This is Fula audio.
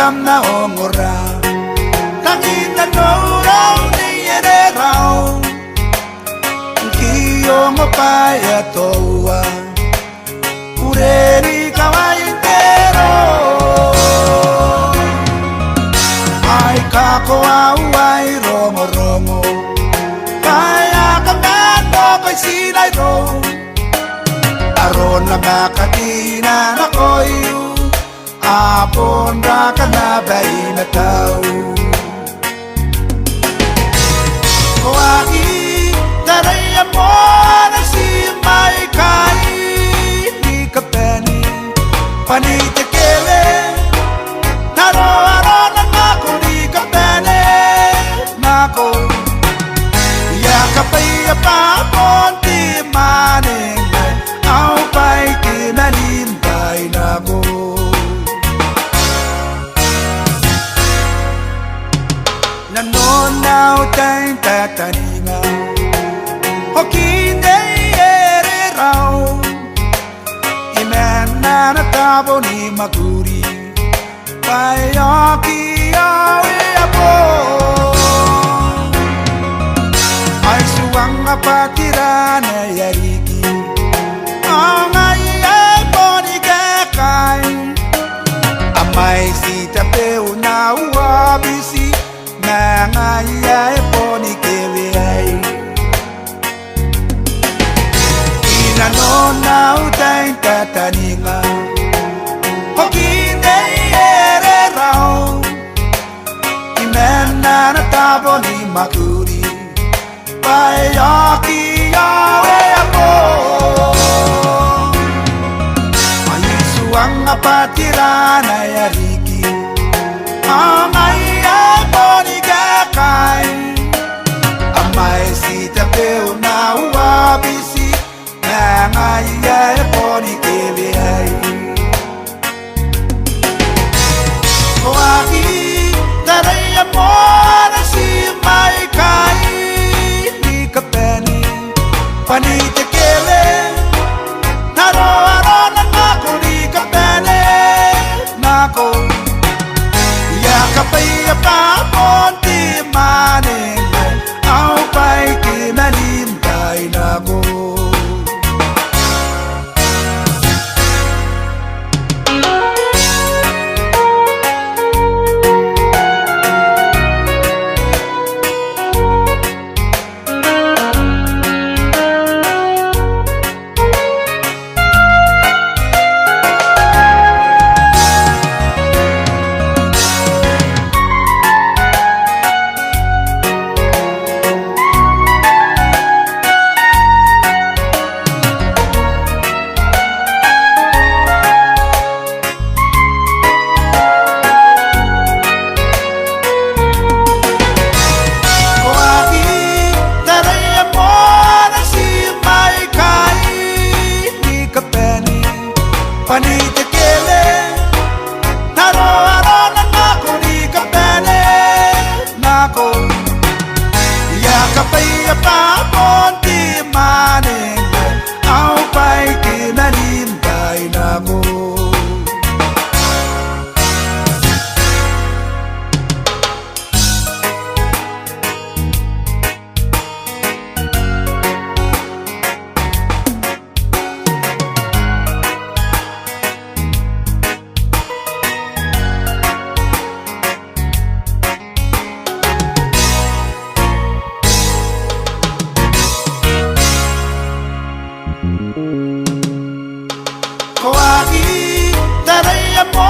Lam na ongora Tangin na no ni ere rao Kiyo mo paya toa Ureri kawaitero Ay kako away romo romo Kaya kamano kay sinay ro Aron na makatina na ko'y Apon ra ka na ba'y nataw Kuwaki taraya mo na si may kain Di ka peni panitikele Naro-aro na ako di ka peni Nako Yakapay apapon di maning Au pa'y kinalimbay nako Nanonaw tayong tataninga Hokinay ere raw Imena na tabo ni maguri Payoki awi apo Ay suwang apatira na yariki Ang ayay po ni kakay Amay si tapeo na uwabisi Nangayay po ni Kiliay Inanonaw tayong tataninga Hokinay ere raw Imena na tabo ni Makuri Payoki yawe ako Ayisuang apatira na yariki Ang ayay po ni Kakay Amay si tapeo na uwabisi Nangayay po ni Kiliay Kuwaki taraya mo na si may kain Di ka peni panitikele Naro-aro na ako di ka peni Nako Yakapay apapon di maning Au pa'y kinalimbay nako Panitikele Naro-aro na ako di ka pene Nako Yakapay apapon di maning Au pa'y kinalimbay nako Kuwaki taraya mo